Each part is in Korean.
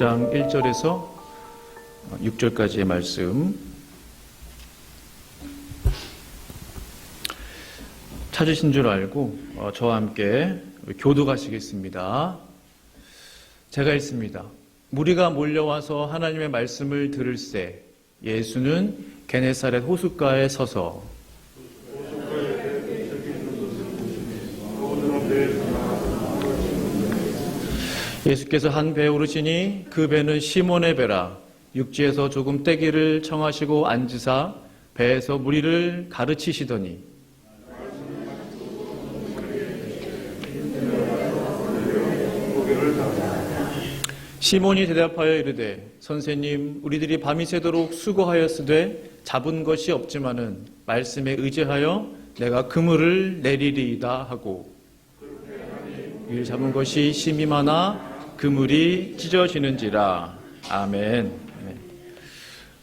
5장 1절에서 6절까지의 말씀 찾으신 줄 알고 저와 함께 교독하시겠습니다. 제가 읽습니다. 무리가 몰려와서 하나님의 말씀을 들을새 예수는 게네사렛 호숫가에 서서 예수께서 한 배에 오르시니 그 배는 시몬의 배라. 육지에서 조금 떼기를 청하시고 앉으사 배에서 무리를 가르치시더니 시몬이 대답하여 이르되 선생님 우리들이 밤이 새도록 수고하였으되 잡은 것이 없지만은 말씀에 의지하여 내가 그물을 내리리이다 하고 일 잡은 것이 심히 많아 그물이 찢어지는지라. 아멘.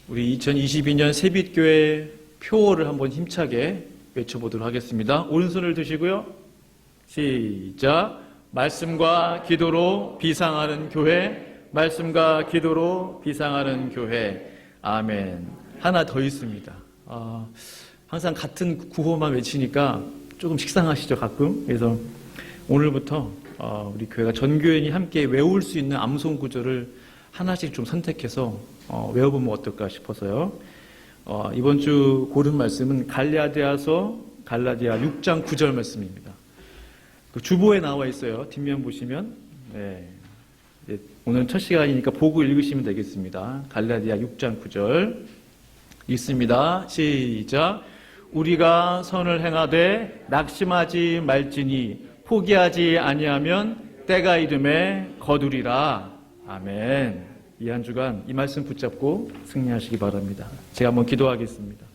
우리 2022년 새빛교회 표어를 한번 힘차게 외쳐보도록 하겠습니다. 오른손을 드시고요. 시작. 말씀과 기도로 비상하는 교회, 말씀과 기도로 비상하는 교회. 아멘. 하나 더 있습니다. 항상 같은 구호만 외치니까 조금 식상하시죠, 가끔? 그래서 오늘부터 우리 교회가 전교인이 함께 외울 수 있는 암송 구절을 하나씩 좀 선택해서 외워보면 어떨까 싶어서요. 이번 주 고른 말씀은 갈라디아서 6장 9절 말씀입니다. 그 주보에 나와 있어요. 뒷면 보시면. 네. 오늘 첫 시간이니까 보고 읽으시면 되겠습니다. 갈라디아 6장 9절 읽습니다. 시작. 우리가 선을 행하되 낙심하지 말지니 포기하지 아니하면 때가 이름에 거두리라. 아멘. 이 한 주간 이 말씀 붙잡고 승리하시기 바랍니다. 제가 한번 기도하겠습니다.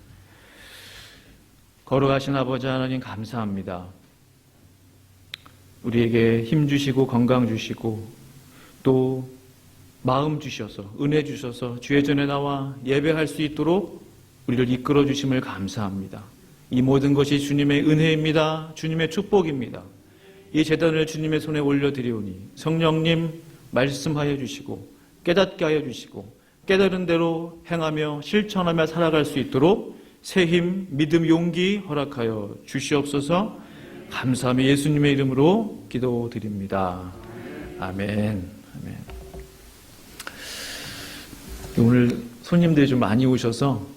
걸어가신 아버지 하나님 감사합니다. 우리에게 힘 주시고 건강 주시고 또 마음 주셔서 은혜 주셔서 주의 전에 나와 예배할 수 있도록 우리를 이끌어 주심을 감사합니다. 이 모든 것이 주님의 은혜입니다. 주님의 축복입니다. 이 제단을 주님의 손에 올려드리오니 성령님 말씀하여 주시고 깨닫게 하여 주시고 깨달은 대로 행하며 실천하며 살아갈 수 있도록 새 힘, 믿음, 용기 허락하여 주시옵소서. 감사하며 예수님의 이름으로 기도드립니다. 아멘. 아멘. 오늘 손님들이 좀 많이 오셔서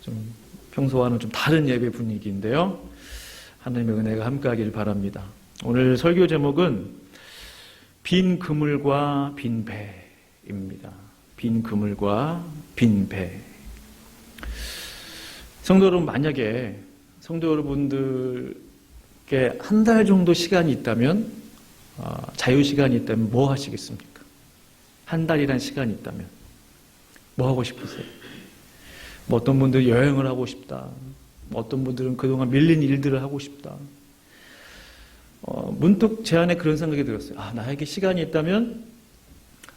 좀 평소와는 좀 다른 예배 분위기인데요. 하나님의 은혜가 함께하길 바랍니다. 오늘 설교 제목은 빈 그물과 빈 배입니다. 빈 그물과 빈 배. 성도 여러분, 만약에 성도 여러분들께 한 달 정도 시간이 있다면, 자유시간이 있다면 뭐 하시겠습니까? 한 달이란 시간이 있다면 뭐 하고 싶으세요? 뭐 어떤 분들은 여행을 하고 싶다. 어떤 분들은 그동안 밀린 일들을 하고 싶다. 문득 제 안에 그런 생각이 들었어요. 나에게 시간이 있다면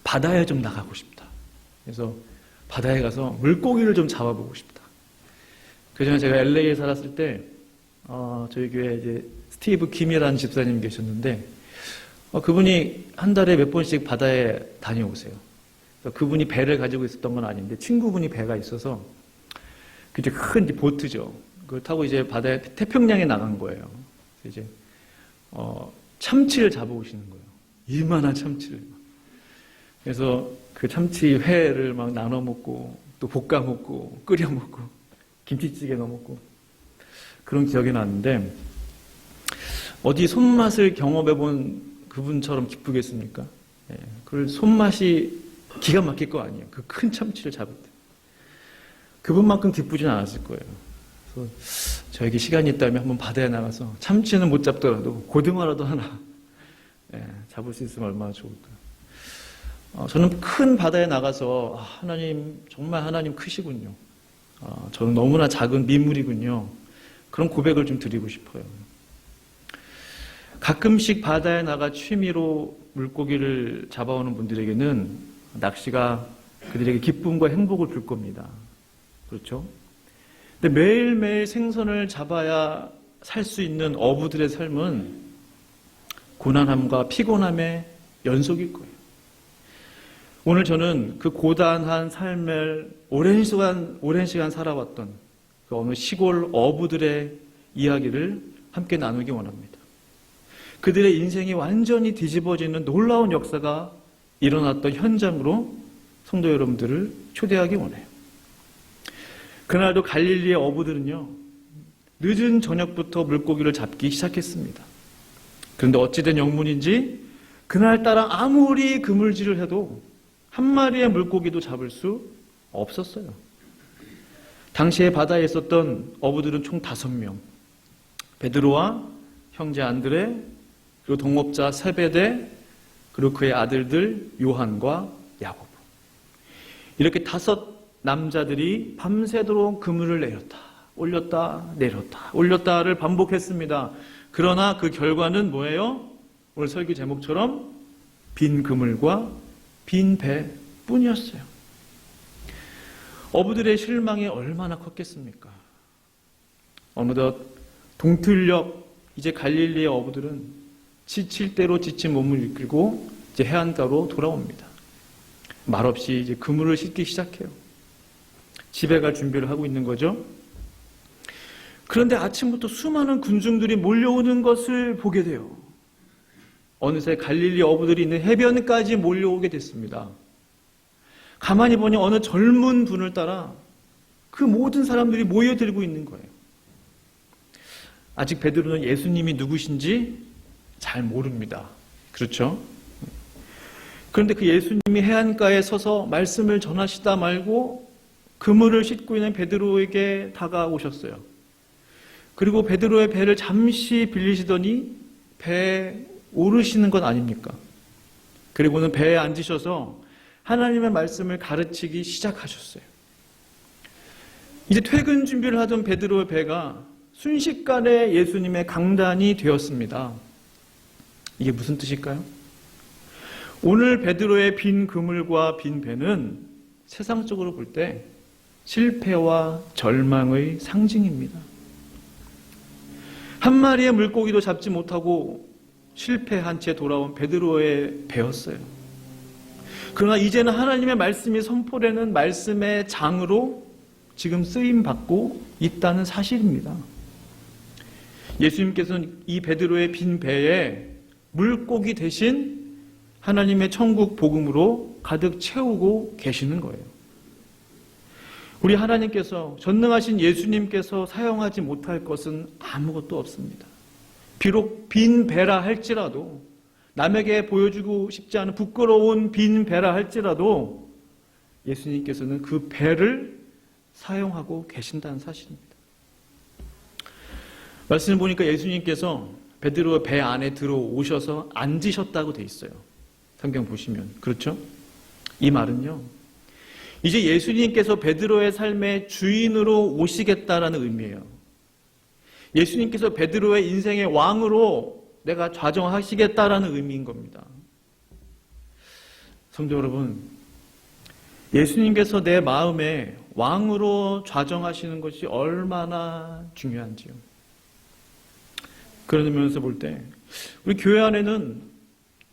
바다에 좀 나가고 싶다. 그래서 바다에 가서 물고기를 좀 잡아보고 싶다. 그전에 제가 LA에 살았을 때 저희 교회에 이제 스티브 김이라는 집사님 계셨는데 그분이 한 달에 몇 번씩 바다에 다녀오세요. 그분이 배를 가지고 있었던 건 아닌데 친구분이 배가 있어서 이제 큰 보트죠. 그걸 타고 이제 바다에 태평양에 나간 거예요. 이제 참치를 잡아오시는 거예요. 이만한 참치를. 그래서 그 참치 회를 막 나눠 먹고 또 볶아 먹고 끓여 먹고 김치찌개 넣어 먹고 그런 기억이 나는데 어디 손맛을 경험해 본 그분처럼 기쁘겠습니까? 그 손맛이 기가 막힐 거 아니에요. 그 큰 참치를 잡을 때. 그분만큼 기쁘진 않았을 거예요. 그래서 저에게 시간이 있다면 한번 바다에 나가서 참치는 못 잡더라도 고등어라도 하나 잡을 수 있으면 얼마나 좋을까. 저는 큰 바다에 나가서 하나님, 정말 하나님 크시군요. 저는 너무나 작은 민물이군요. 그런 고백을 좀 드리고 싶어요. 가끔씩 바다에 나가 취미로 물고기를 잡아오는 분들에게는 낚시가 그들에게 기쁨과 행복을 줄 겁니다. 그렇죠? 근데 매일매일 생선을 잡아야 살 수 있는 어부들의 삶은 고난함과 피곤함의 연속일 거예요. 오늘 저는 그 고단한 삶을 오랜 시간 살아왔던 그 어느 시골 어부들의 이야기를 함께 나누기 원합니다. 그들의 인생이 완전히 뒤집어지는 놀라운 역사가 일어났던 현장으로 성도 여러분들을 초대하기 원해요. 그날도 갈릴리의 어부들은요, 늦은 저녁부터 물고기를 잡기 시작했습니다. 그런데 어찌된 영문인지 그날따라 아무리 그물질을 해도 한 마리의 물고기도 잡을 수 없었어요. 당시에 바다에 있었던 어부들은 총 5명. 베드로와 형제 안드레, 그리고 동업자 세베대, 그리고 그의 아들들 요한과 야고보. 이렇게 5 남자들이 밤새도록 그물을 내렸다, 올렸다, 내렸다, 올렸다를 반복했습니다. 그러나 그 결과는 뭐예요? 오늘 설교 제목처럼 빈 그물과 빈 배뿐이었어요. 어부들의 실망이 얼마나 컸겠습니까? 어느덧 동틀녘 이제 갈릴리의 어부들은 지칠 대로 지친 몸을 이끌고 이제 해안가로 돌아옵니다. 말없이 이제 그물을 싣기 시작해요. 집에 갈 준비를 하고 있는 거죠. 그런데 아침부터 수많은 군중들이 몰려오는 것을 보게 돼요. 어느새 갈릴리 어부들이 있는 해변까지 몰려오게 됐습니다. 가만히 보니 어느 젊은 분을 따라 그 모든 사람들이 모여들고 있는 거예요. 아직 베드로는 예수님이 누구신지 잘 모릅니다. 그렇죠? 그런데 그 예수님이 해안가에 서서 말씀을 전하시다 말고 그물을 싣고 있는 베드로에게 다가오셨어요. 그리고 베드로의 배를 잠시 빌리시더니 배에 오르시는 것 아닙니까? 그리고는 배에 앉으셔서 하나님의 말씀을 가르치기 시작하셨어요. 이제 퇴근 준비를 하던 베드로의 배가 순식간에 예수님의 강단이 되었습니다. 이게 무슨 뜻일까요? 오늘 베드로의 빈 그물과 빈 배는 세상적으로 볼 때 실패와 절망의 상징입니다. 한 마리의 물고기도 잡지 못하고 실패한 채 돌아온 베드로의 배였어요. 그러나 이제는 하나님의 말씀이 선포되는 말씀의 장으로 지금 쓰임받고 있다는 사실입니다. 예수님께서는 이 베드로의 빈 배에 물고기 대신 하나님의 천국 복음으로 가득 채우고 계시는 거예요. 우리 하나님께서, 전능하신 예수님께서 사용하지 못할 것은 아무것도 없습니다. 비록 빈 배라 할지라도, 남에게 보여주고 싶지 않은 부끄러운 빈 배라 할지라도 예수님께서는 그 배를 사용하고 계신다는 사실입니다. 말씀을 보니까 예수님께서 베드로의 배 안에 들어오셔서 앉으셨다고 돼 있어요. 성경 보시면. 그렇죠? 이 말은요, 이제 예수님께서 베드로의 삶의 주인으로 오시겠다라는 의미예요. 예수님께서 베드로의 인생의 왕으로 내가 좌정하시겠다라는 의미인 겁니다. 성도 여러분, 예수님께서 내 마음에 왕으로 좌정하시는 것이 얼마나 중요한지요. 그런 면에서 볼 때 우리 교회 안에는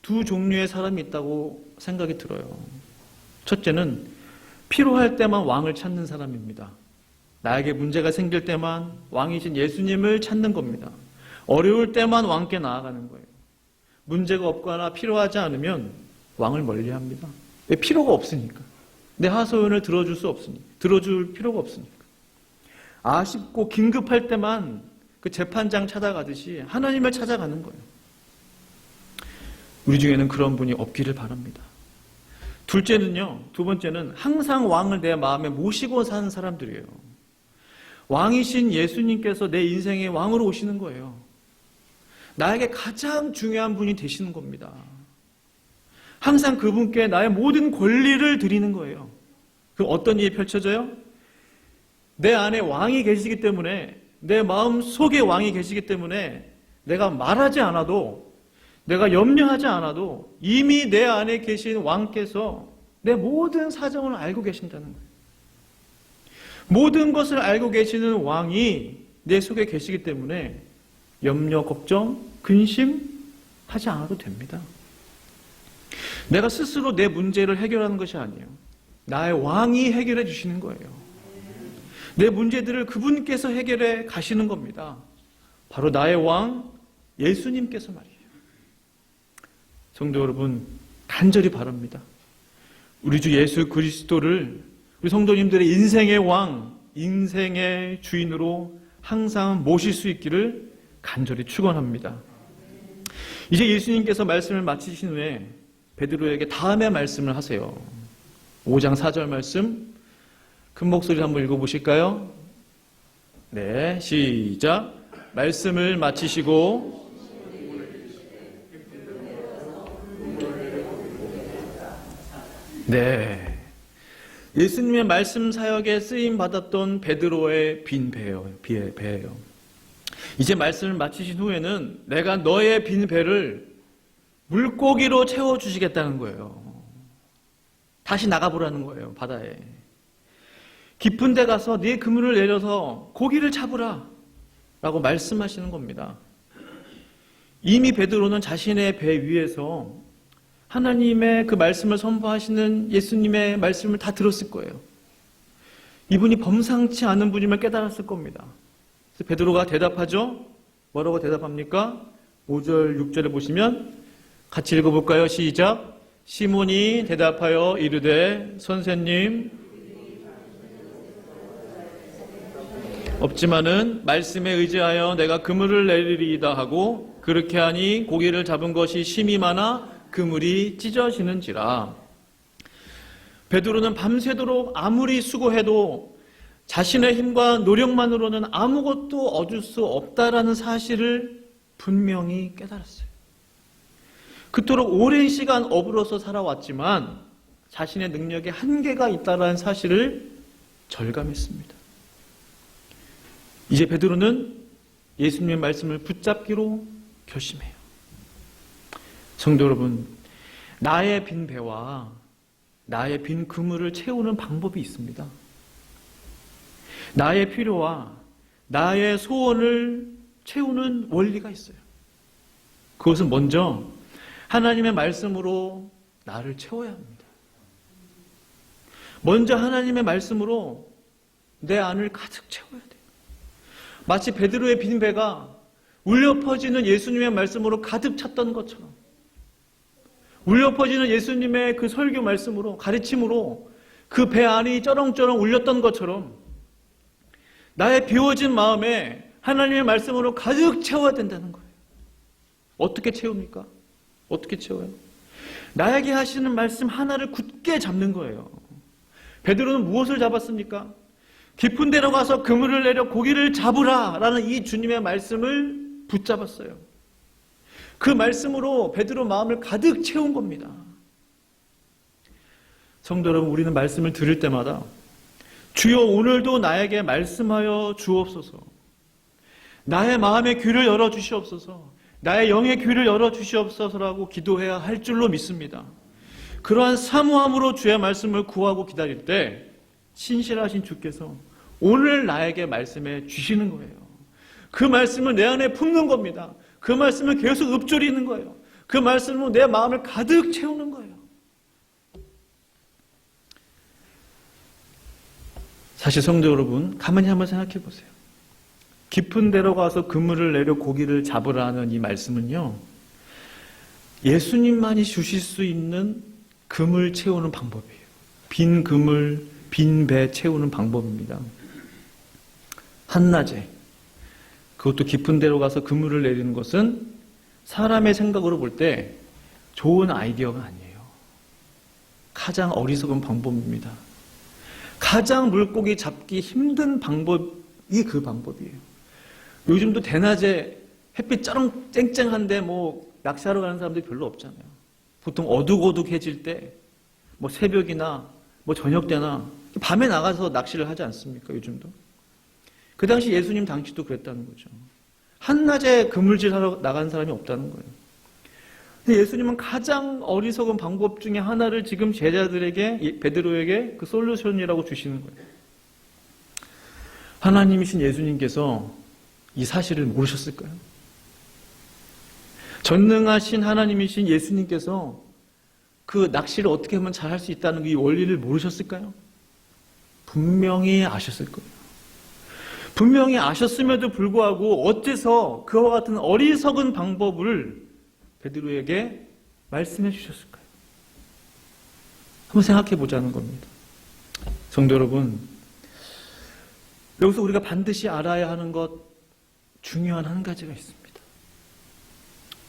2 종류의 사람이 있다고 생각이 들어요. 첫째는 필요할 때만 왕을 찾는 사람입니다. 나에게 문제가 생길 때만 왕이신 예수님을 찾는 겁니다. 어려울 때만 왕께 나아가는 거예요. 문제가 없거나 필요하지 않으면 왕을 멀리합니다. 왜? 필요가 없으니까. 내 하소연을 들어줄 수 없으니까. 들어줄 필요가 없으니까. 아쉽고 긴급할 때만 그 재판장 찾아가듯이 하나님을 찾아가는 거예요. 우리 중에는 그런 분이 없기를 바랍니다. 둘째는요, 2번째는 항상 왕을 내 마음에 모시고 사는 사람들이에요. 왕이신 예수님께서 내 인생의 왕으로 오시는 거예요. 나에게 가장 중요한 분이 되시는 겁니다. 항상 그분께 나의 모든 권리를 드리는 거예요. 그럼 어떤 일이 펼쳐져요? 내 안에 왕이 계시기 때문에, 내 마음 속에 왕이 계시기 때문에 내가 말하지 않아도, 내가 염려하지 않아도 이미 내 안에 계신 왕께서 내 모든 사정을 알고 계신다는 거예요. 모든 것을 알고 계시는 왕이 내 속에 계시기 때문에 염려, 걱정, 근심하지 않아도 됩니다. 내가 스스로 내 문제를 해결하는 것이 아니에요. 나의 왕이 해결해 주시는 거예요. 내 문제들을 그분께서 해결해 가시는 겁니다. 바로 나의 왕 예수님께서 말이에요. 성도 여러분, 간절히 바랍니다. 우리 주 예수 그리스도를 우리 성도님들의 인생의 왕, 인생의 주인으로 항상 모실 수 있기를 간절히 축원합니다. 이제 예수님께서 말씀을 마치신 후에 베드로에게 다음의 말씀을 하세요. 5장 4절 말씀 큰 목소리로 한번 읽어보실까요? 네, 시작. 말씀을 마치시고 네, 예수님의 말씀 사역에 쓰임 받았던 베드로의 빈 배예요. 이제 말씀을 마치신 후에는 내가 너의 빈 배를 물고기로 채워주시겠다는 거예요. 다시 나가보라는 거예요, 바다에. 깊은 데 가서 네 그물을 내려서 고기를 잡으라 라고 말씀하시는 겁니다. 이미 베드로는 자신의 배 위에서 하나님의 그 말씀을 선포하시는 예수님의 말씀을 다 들었을 거예요. 이분이 범상치 않은 분임을 깨달았을 겁니다. 그래서 베드로가 대답하죠. 뭐라고 대답합니까? 5절, 6절에 보시면 같이 읽어볼까요? 시작. 시몬이 대답하여 이르되 선생님 없지만은 말씀에 의지하여 내가 그물을 내리리이다 하고 그렇게 하니 고기를 잡은 것이 심이 많아 그물이 찢어지는지라. 베드로는 밤새도록 아무리 수고해도 자신의 힘과 노력만으로는 아무것도 얻을 수 없다라는 사실을 분명히 깨달았어요. 그토록 오랜 시간 어부로서 살아왔지만 자신의 능력에 한계가 있다는 사실을 절감했습니다. 이제 베드로는 예수님의 말씀을 붙잡기로 결심해요. 성도 여러분, 나의 빈 배와 나의 빈 그물을 채우는 방법이 있습니다. 나의 필요와 나의 소원을 채우는 원리가 있어요. 그것은 먼저 하나님의 말씀으로 나를 채워야 합니다. 먼저 하나님의 말씀으로 내 안을 가득 채워야 돼요. 마치 베드로의 빈 배가 울려 퍼지는 예수님의 말씀으로 가득 찼던 것처럼, 울려 퍼지는 예수님의 그 설교 말씀으로, 가르침으로 그 배 안이 쩌렁쩌렁 울렸던 것처럼 나의 비워진 마음에 하나님의 말씀으로 가득 채워야 된다는 거예요. 어떻게 채웁니까? 어떻게 채워요? 나에게 하시는 말씀 하나를 굳게 잡는 거예요. 베드로는 무엇을 잡았습니까? 깊은 데로 가서 그물을 내려 고기를 잡으라 라는 이 주님의 말씀을 붙잡았어요. 그 말씀으로 베드로 마음을 가득 채운 겁니다. 성도 여러분, 우리는 말씀을 들을 때마다 주여 오늘도 나에게 말씀하여 주옵소서, 나의 마음의 귀를 열어주시옵소서, 나의 영의 귀를 열어주시옵소서라고 기도해야 할 줄로 믿습니다. 그러한 사모함으로 주의 말씀을 구하고 기다릴 때 신실하신 주께서 오늘 나에게 말씀해 주시는 거예요. 그 말씀을 내 안에 품는 겁니다. 그 말씀을 계속 읊조리는 거예요. 그 말씀으로 내 마음을 가득 채우는 거예요. 사실 성도 여러분, 가만히 한번 생각해 보세요. 깊은 데로 가서 그물을 내려 고기를 잡으라는 이 말씀은요, 예수님만이 주실 수 있는 그물 채우는 방법이에요. 빈 그물, 빈 배 채우는 방법입니다. 한낮에, 그것도 깊은 데로 가서 그물을 내리는 것은 사람의 생각으로 볼 때 좋은 아이디어가 아니에요. 가장 어리석은 방법입니다. 가장 물고기 잡기 힘든 방법이 그 방법이에요. 요즘도 대낮에 햇빛 쨍쨍한데 낚시하러 가는 사람들이 별로 없잖아요. 보통 어둑어둑해질 때 새벽이나 저녁 때나 밤에 나가서 낚시를 하지 않습니까? 요즘도. 그 당시 예수님 당시도 그랬다는 거죠. 한낮에 그물질하러 나간 사람이 없다는 거예요. 근데 예수님은 가장 어리석은 방법 중에 하나를 지금 제자들에게, 베드로에게 그 솔루션이라고 주시는 거예요. 하나님이신 예수님께서 이 사실을 모르셨을까요? 전능하신 하나님이신 예수님께서 그 낚시를 어떻게 하면 잘 할 수 있다는 이 원리를 모르셨을까요? 분명히 아셨을 거예요. 분명히 아셨음에도 불구하고 어째서 그와 같은 어리석은 방법을 베드로에게 말씀해 주셨을까요? 한번 생각해 보자는 겁니다. 성도 여러분, 여기서 우리가 반드시 알아야 하는 것 중요한 한 가지가 있습니다.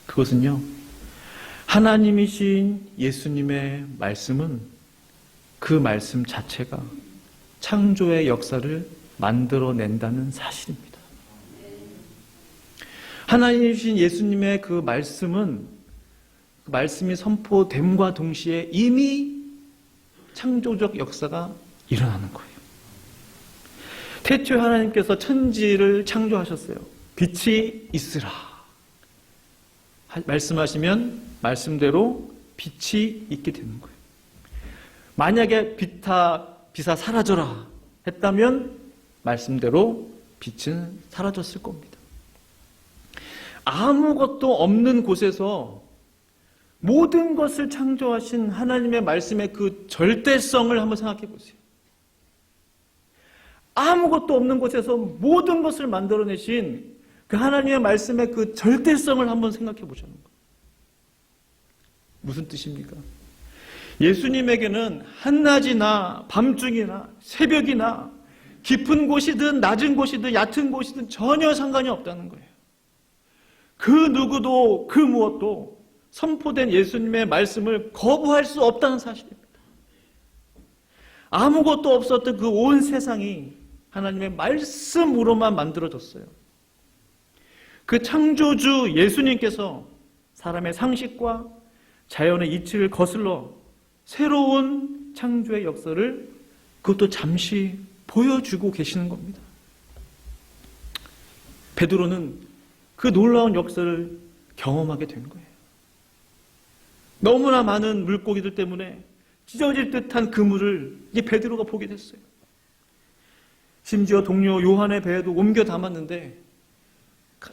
그것은요, 하나님이신 예수님의 말씀은 그 말씀 자체가 창조의 역사를 만들어낸다는 사실입니다. 하나님이신 예수님의 그 말씀은 그 말씀이 선포됨과 동시에 이미 창조적 역사가 일어나는 거예요. 태초에 하나님께서 천지를 창조하셨어요. 빛이 있으라 말씀하시면 말씀대로 빛이 있게 되는 거예요. 만약에 빛아 사라져라 했다면 말씀대로 빛은 사라졌을 겁니다. 아무것도 없는 곳에서 모든 것을 창조하신 하나님의 말씀의 그 절대성을 한번 생각해 보세요. 아무것도 없는 곳에서 모든 것을 만들어내신 그 하나님의 말씀의 그 절대성을 한번 생각해 보자는 거예요. 무슨 뜻입니까? 예수님에게는 한낮이나 밤중이나 새벽이나 깊은 곳이든 낮은 곳이든 얕은 곳이든 전혀 상관이 없다는 거예요. 그 누구도 그 무엇도 선포된 예수님의 말씀을 거부할 수 없다는 사실입니다. 아무것도 없었던 그 온 세상이 하나님의 말씀으로만 만들어졌어요. 그 창조주 예수님께서 사람의 상식과 자연의 이치를 거슬러 새로운 창조의 역사를 그것도 잠시 보여주고 계시는 겁니다. 베드로는 그 놀라운 역사를 경험하게 된 거예요. 너무나 많은 물고기들 때문에 찢어질 듯한 그물을 이 베드로가 보게 됐어요. 심지어 동료 요한의 배에도 옮겨 담았는데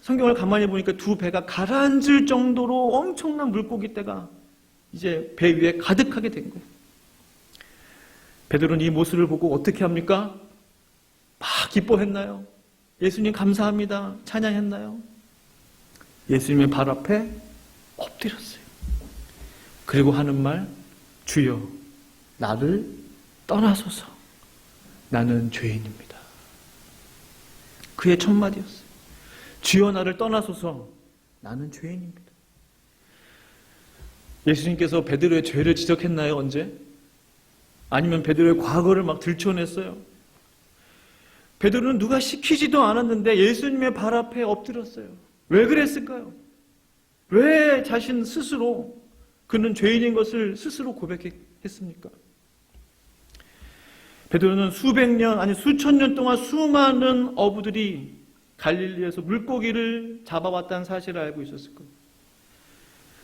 성경을 가만히 보니까 두 배가 가라앉을 정도로 엄청난 물고기 떼가 이제 배 위에 가득하게 된 거예요. 베드로는 이 모습을 보고 어떻게 합니까? 막 기뻐했나요? 예수님 감사합니다. 찬양했나요? 예수님의 발 앞에 엎드렸어요. 그리고 하는 말, 주여 나를 떠나소서 나는 죄인입니다. 그의 첫 마디였어요. 주여 나를 떠나소서 나는 죄인입니다. 예수님께서 베드로의 죄를 지적했나요? 언제? 아니면 베드로의 과거를 막 들춰냈어요? 베드로는 누가 시키지도 않았는데 예수님의 발 앞에 엎드렸어요. 왜 그랬을까요? 왜 자신 스스로 그는 죄인인 것을 스스로 고백했습니까? 베드로는 수백 년 아니 수천 년 동안 수많은 어부들이 갈릴리에서 물고기를 잡아왔다는 사실을 알고 있었을 거예요.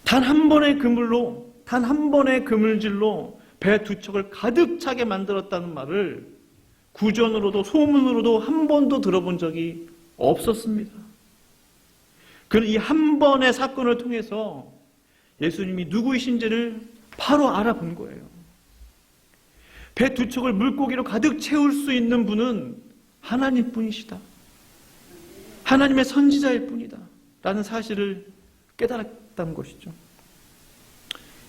단 한 번의 그물로, 단 한 번의 그물질로 배 두 척을 가득 차게 만들었다는 말을 구전으로도 소문으로도 한 번도 들어본 적이 없었습니다. 그는 이 한 번의 사건을 통해서 예수님이 누구이신지를 바로 알아본 거예요. 배 두 척을 물고기로 가득 채울 수 있는 분은 하나님뿐이시다. 하나님의 선지자일 뿐이다. 라는 사실을 깨달았다는 것이죠.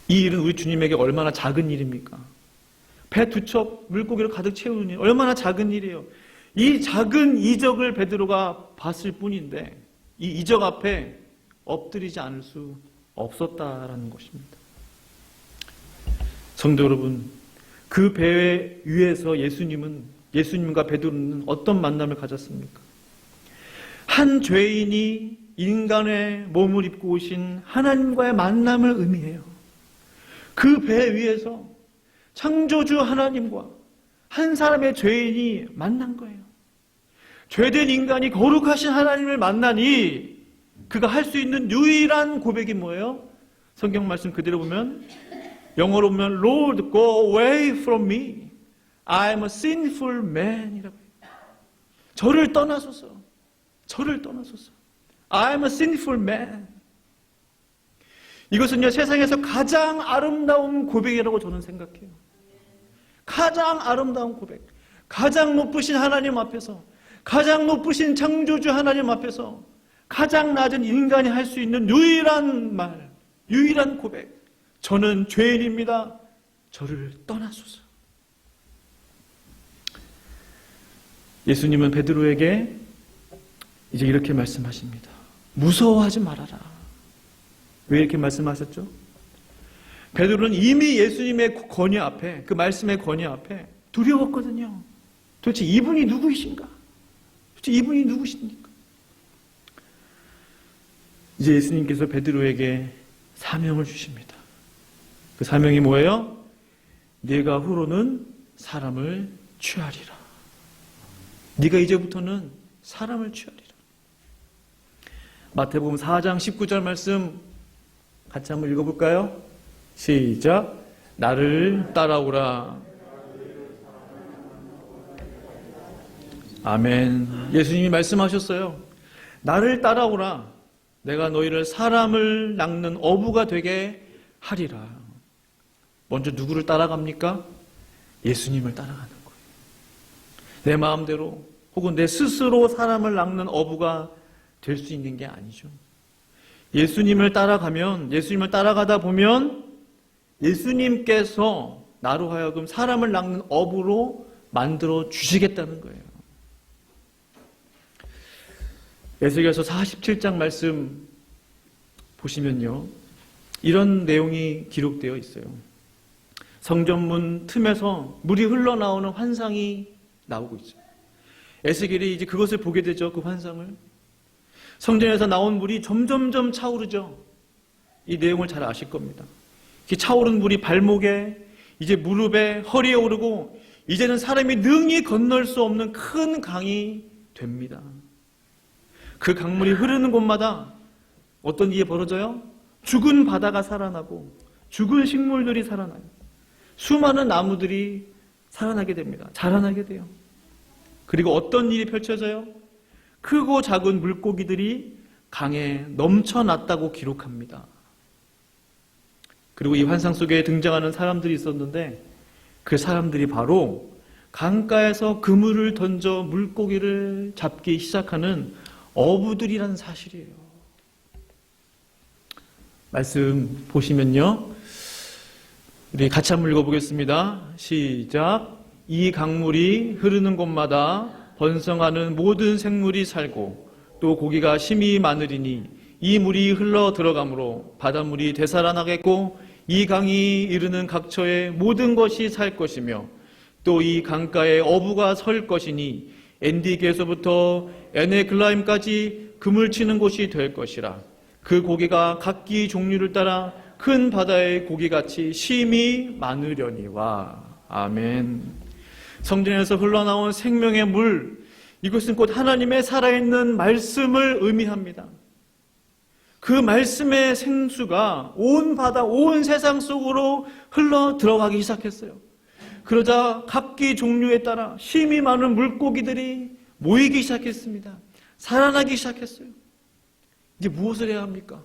이 일은 우리 주님에게 얼마나 작은 일입니까? 배 두 척 물고기로 가득 채우는 일 얼마나 작은 일이에요. 이 작은 이적을 베드로가 봤을 뿐인데 이 이적 앞에 엎드리지 않을 수 없었다라는 것입니다. 성도 여러분, 그 배 위에서 예수님과 베드로는 어떤 만남을 가졌습니까? 한 죄인이 인간의 몸을 입고 오신 하나님과의 만남을 의미해요. 그 배 위에서 창조주 하나님과 한 사람의 죄인이 만난 거예요. 죄된 인간이 거룩하신 하나님을 만나니 그가 할 수 있는 유일한 고백이 뭐예요? 성경 말씀 그대로 보면 영어로 보면 Lord, go away from me. I am a sinful man 이라고 해요. 저를 떠나소서. 저를 떠나소서. I am a sinful man. 이것은요, 세상에서 가장 아름다운 고백이라고 저는 생각해요. 가장 아름다운 고백. 가장 높으신 하나님 앞에서, 가장 높으신 창조주 하나님 앞에서 가장 낮은 인간이 할 수 있는 유일한 말, 유일한 고백. 저는 죄인입니다. 저를 떠나소서. 예수님은 베드로에게 이제 이렇게 말씀하십니다. 무서워하지 말아라. 왜 이렇게 말씀하셨죠? 베드로는 이미 예수님의 권위 앞에, 그 말씀의 권위 앞에 두려웠거든요. 도대체 이분이 누구이신가? 도대체 이분이 누구십니까? 이제 예수님께서 베드로에게 사명을 주십니다. 그 사명이 뭐예요? 네가 후로는 사람을 취하리라. 네가 이제부터는 사람을 취하리라. 마태복음 4장 19절 말씀 같이 한번 읽어볼까요? 시작. 나를 따라오라. 아멘. 예수님이 말씀하셨어요. 나를 따라오라. 내가 너희를 사람을 낚는 어부가 되게 하리라. 먼저 누구를 따라갑니까? 예수님을 따라가는 거예요. 내 마음대로 혹은 내 스스로 사람을 낚는 어부가 될 수 있는 게 아니죠. 예수님을 따라가면, 예수님을 따라가다 보면 예수님께서 나로 하여금 사람을 낚는 어부로 만들어 주시겠다는 거예요. 에스겔서 47장 말씀 보시면요, 이런 내용이 기록되어 있어요. 성전문 틈에서 물이 흘러나오는 환상이 나오고 있어요. 에스겔이 이제 그것을 보게 되죠. 그 환상을. 성전에서 나온 물이 점점점 차오르죠. 이 내용을 잘 아실 겁니다. 이 차오른 물이 발목에, 이제 무릎에, 허리에 오르고 이제는 사람이 능히 건널 수 없는 큰 강이 됩니다. 그 강물이 흐르는 곳마다 어떤 일이 벌어져요? 죽은 바다가 살아나고 죽은 식물들이 살아나요. 수많은 나무들이 살아나게 됩니다. 자라나게 돼요. 그리고 어떤 일이 펼쳐져요? 크고 작은 물고기들이 강에 넘쳐났다고 기록합니다. 그리고 이 환상 속에 등장하는 사람들이 있었는데 그 사람들이 바로 강가에서 그물을 던져 물고기를 잡기 시작하는 어부들이라는 사실이에요. 말씀 보시면요, 우리 같이 한번 읽어보겠습니다. 시작. 이 강물이 흐르는 곳마다 번성하는 모든 생물이 살고 또 고기가 심히 많으리니 이 물이 흘러 들어가므로 바닷물이 되살아나겠고 이 강이 이르는 각처에 모든 것이 살 것이며 또 이 강가에 어부가 설 것이니 엔디게에서부터 에네글라임까지 그물 치는 곳이 될 것이라. 그 고기가 각기 종류를 따라 큰 바다의 고기같이 심히 많으려니와. 아멘. 성전에서 흘러나온 생명의 물, 이것은 곧 하나님의 살아있는 말씀을 의미합니다. 그 말씀의 생수가 온 바다, 온 세상 속으로 흘러 들어가기 시작했어요. 그러자 각기 종류에 따라 심히 많은 물고기들이 모이기 시작했습니다. 살아나기 시작했어요. 이제 무엇을 해야 합니까?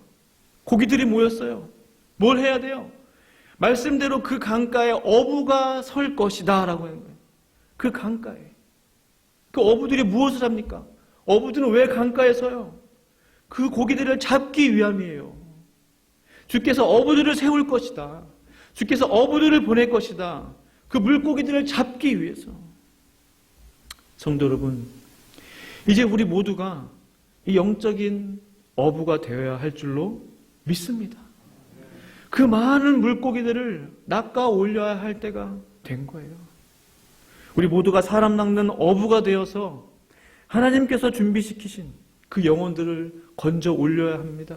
고기들이 모였어요. 뭘 해야 돼요? 말씀대로 그 강가에 어부가 설 것이다 라고 하는 거예요. 그 강가에. 그 어부들이 무엇을 합니까? 어부들은 왜 강가에 서요? 그 고기들을 잡기 위함이에요. 주께서 어부들을 세울 것이다. 주께서 어부들을 보낼 것이다. 그 물고기들을 잡기 위해서. 성도 여러분, 이제 우리 모두가 이 영적인 어부가 되어야 할 줄로 믿습니다. 그 많은 물고기들을 낚아 올려야 할 때가 된 거예요. 우리 모두가 사람 낚는 어부가 되어서 하나님께서 준비시키신 그 영혼들을 건져 올려야 합니다.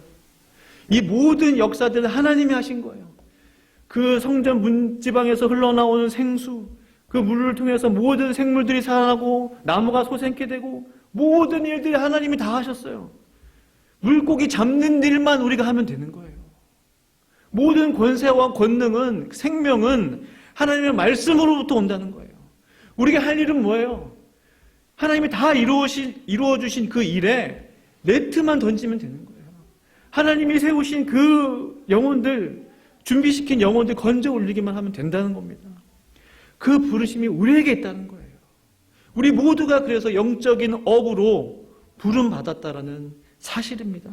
이 모든 역사들은 하나님이 하신 거예요. 그 성전 문지방에서 흘러나오는 생수, 그 물을 통해서 모든 생물들이 살아나고 나무가 솟게 되고 모든 일들이 하나님이 다 하셨어요. 물고기 잡는 일만 우리가 하면 되는 거예요. 모든 권세와 권능은, 생명은 하나님의 말씀으로부터 온다는 거예요. 우리가 할 일은 뭐예요? 하나님이 다 이루어주신 그 일에 네트만 던지면 되는 거예요. 하나님이 세우신 그 영혼들, 준비시킨 영혼들 건져 올리기만 하면 된다는 겁니다. 그 부르심이 우리에게 있다는 거예요. 우리 모두가 그래서 영적인 업으로 부름받았다라는 사실입니다.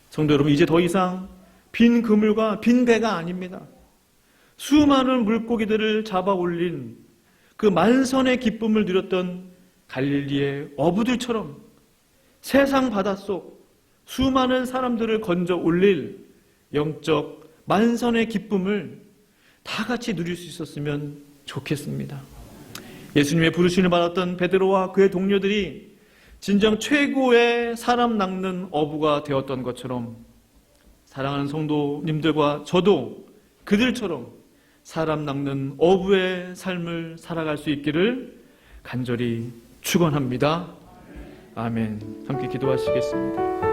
성도 여러분, 이제 더 이상 빈 그물과 빈 배가 아닙니다. 수많은 물고기들을 잡아 올린 그 만선의 기쁨을 누렸던 갈릴리의 어부들처럼 세상 바닷속 수많은 사람들을 건져 올릴 영적 만선의 기쁨을 다 같이 누릴 수 있었으면 좋겠습니다. 예수님의 부르심을 받았던 베드로와 그의 동료들이 진정 최고의 사람 낚는 어부가 되었던 것처럼 사랑하는 성도님들과 저도 그들처럼 사람 낚는 어부의 삶을 살아갈 수 있기를 간절히 축원합니다. 아멘. 함께 기도하시겠습니다.